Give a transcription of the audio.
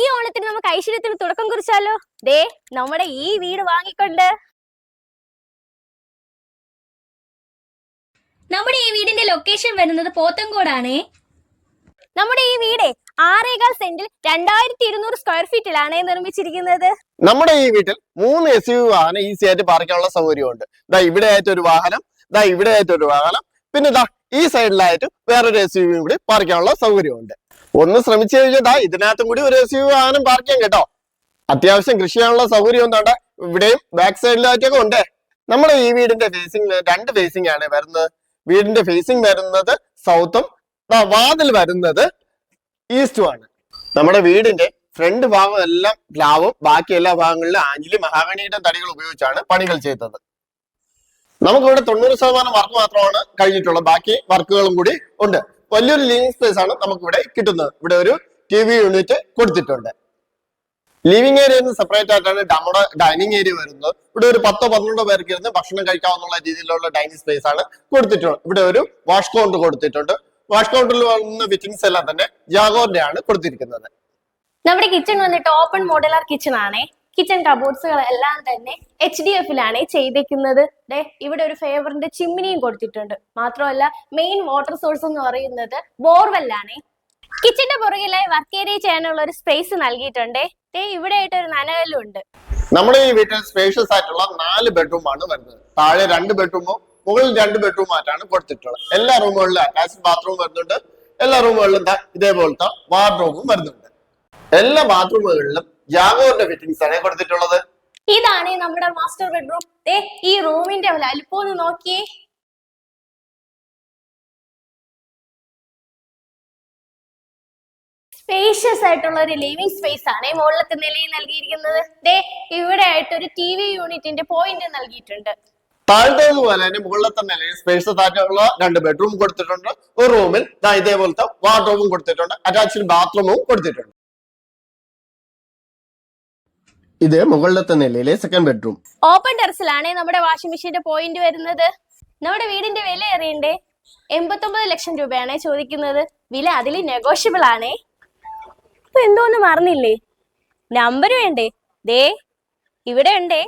ഈ ഓണത്തിന് നമുക്ക് ഐശ്വര്യത്തിന് തുടക്കം കുറിച്ചാലോ? ദേ നമ്മുടെ ഈ വീട് വാങ്ങിക്കൊണ്ട്. നമ്മുടെ ഈ വീടിന്റെ ലൊക്കേഷൻ വരുന്നത് പോത്തങ്കോടാണേ. നമ്മുടെ ഈ വീട് 6.25 സെന്റിൽ 2200 സ്ക്വയർ ഫീറ്റിലാണ് നിർമ്മിച്ചിരിക്കുന്നത്. നമ്മുടെ ഈ വീട്ടിൽ 3 SUV വാഹനം ഈസി ആയിട്ട് പാർക്കാനുള്ള സൗകര്യമുണ്ട്. ദാ ഇവിടെ ആയിട്ട് ഒരു വാഹനം, ദാ ഇവിടെ ആയിട്ട് ഒരു വാഹനം, പിന്നെ ദാ ഈ സൈഡിലായിട്ട് വേറൊരു SUV കൂടി പാർക്കാനുള്ള സൗകര്യമുണ്ട്. ഒന്ന് ശ്രമിച്ചു കഴിഞ്ഞാൽ ഇതിനകത്തും കൂടി ഒരു SUV വാഹനം പാർക്ക് ചെയ്യാം കേട്ടോ. അത്യാവശ്യം കൃഷി ചെയ്യാനുള്ള സൗകര്യം എന്താണ് ഇവിടെയും ബാക്ക് സൈഡിലായിട്ടൊക്കെ ഉണ്ട്. നമ്മുടെ ഈ വീടിന്റെ ഫേസിംഗ് 2 ഫേസിംഗ് ആണ് വരുന്നത്. വീടിന്റെ ഫേസിംഗ് വരുന്നത് സൗത്തും വാതിൽ വരുന്നത് ഈസ്റ്റുമാണ്. നമ്മുടെ വീടിന്റെ ഫ്രണ്ട് ഭാഗം എല്ലാം പ്ലാവും ബാക്കി എല്ലാ ഭാഗങ്ങളിലും ആഞ്ഞിലി മഹാഗണിയുടെ തടികൾ ഉപയോഗിച്ചാണ് പണികൾ ചെയ്തത്. നമുക്കിവിടെ 90% വർക്ക് മാത്രമാണ് കഴിഞ്ഞിട്ടുള്ളത്. ബാക്കി വർക്കുകളും കൂടി ഉണ്ട്. വലിയൊരു ലിവിംഗ് സ്പേസ് ആണ് നമുക്കിവിടെ കിട്ടുന്നത്. ഇവിടെ ഒരു TV യൂണിറ്റ് കൊടുത്തിട്ടുണ്ട്. ലിവിംഗ് ഏരിയ സെപ്പറേറ്റ് ആയിട്ടാണ് നമ്മുടെ ഡൈനിങ് ഏരിയ വരുന്നത്. ഇവിടെ ഒരു 10-12 പേർക്ക് ഇരുന്ന് ഭക്ഷണം കഴിക്കാവുന്ന രീതിയിലുള്ള ഡൈനിങ് സ്പേസ് ആണ് കൊടുത്തിട്ടുള്ളത്. ഇവിടെ ഒരു വാഷ് കൗണ്ടർ കൊടുത്തിട്ടുണ്ട്. വാഷ് കൗണ്ടറിൽ വന്ന ഫിറ്റിംഗ്സ് എല്ലാം തന്നെ ജാഗോറിന്റെ ആണ് കൊടുത്തിരിക്കുന്നത്. നമ്മുടെ കിച്ചൺ വന്നിട്ട് ഓപ്പൺ മോഡുലാർ കിച്ചൺ ആണേ. കിച്ചൺ കബോർഡ്സുകൾ എല്ലാം തന്നെ HDF-ലാണ് ചെയ്തേക്കുന്നത്. ഇവിടെ ഒരു ഫേവറിന്റെ ചിമ്മിനിയും കൊടുത്തിട്ടുണ്ട്. മാത്രമല്ല മെയിൻ വാട്ടർ സോഴ്സ് എന്ന് പറയുന്നത് ബോർവെല്ലാണ്. കിച്ചന്റെ പുറകിലായി വർക്ക് ഏരിയ ചെയ്യാനുള്ള ഒരു സ്പേസ് നൽകിയിട്ടുണ്ട്. ഇവിടെ ആയിട്ട് ഒരു നനകല്ലും ഉണ്ട്. നമ്മുടെ ഈ വീട്ടിൽ സ്പേഷ്യസ് ആയിട്ടുള്ള 4 ബെഡ്റൂം ആണ് വരുന്നത്. താഴെ 2 ബെഡ്റൂമും മുകളിൽ 2 ബെഡ്റൂം ആയിട്ടാണ് കൊടുത്തിട്ടുള്ളത്. എല്ലാ റൂമുകളിലും അറ്റാച്ച്ഡ് ബാത്റൂം വരുന്നുണ്ട്. എല്ലാ റൂമുകളിലും ഇതേപോലത്തെ വാർഡ്രോബും വരുന്നുണ്ട്. എല്ലാ ബാത്റൂമുകളിലും ജാഗോറിന്റെ ഫിറ്റിംഗ്സ് ആണ് കൊടുത്തിട്ടുള്ളത്. ഇതാണ് നമ്മുടെ മാസ്റ്റർ ബെഡ്റൂം. ഈ റൂമിന്റെ വലിപ്പം ഒന്ന് നോക്കിയേ. സ്പേഷ്യസ് ആയിട്ടുള്ള ഒരു ലിവിംഗ് സ്പേസ് ആണ് മുകളിലത്തെ നിലയിൽ നൽകിയിരിക്കുന്നത്. ഇവിടെ ആയിട്ട് ഒരു TV യൂണിറ്റിന്റെ പോയിന്റ് നൽകിയിട്ടുണ്ട്. താഴ്ത്തതുപോലെ തന്നെ മുകളിലത്തെ നിലയിൽ സ്പേഷ്യസ് ആയിട്ടുള്ള 2 ബെഡ്റൂം കൊടുത്തിട്ടുണ്ട്. ഒരു റൂമിൽ ഇതേപോലത്തെ വാർഡ്രോബും കൊടുത്തിട്ടുണ്ട്. അറ്റാച്ച്ഡ് ബാത്റൂമും കൊടുത്തിട്ടുണ്ട്. ഇത് മുകളിലത്തെ നിലയിലെ സെക്കൻഡ് ബെഡ്റൂം. ഓപ്പൺ ടെറസിലാണ് നമ്മുടെ വാഷിംഗ് മെഷീന്റെ പോയിന്റ് വരുന്നത്. നമ്മുടെ വീടിന്റെ വില അറിയണ്ടേ? 89 ലക്ഷം രൂപയാണ് ചോദിക്കുന്നത്. വില അതിൽ നെഗോഷ്യബിൾ ആണേ. ഇപ്പൊ എന്തോന്ന് മറന്നില്ലേ? നമ്പർ വേണ്ടേ? ഇവിടെ ഉണ്ടേ.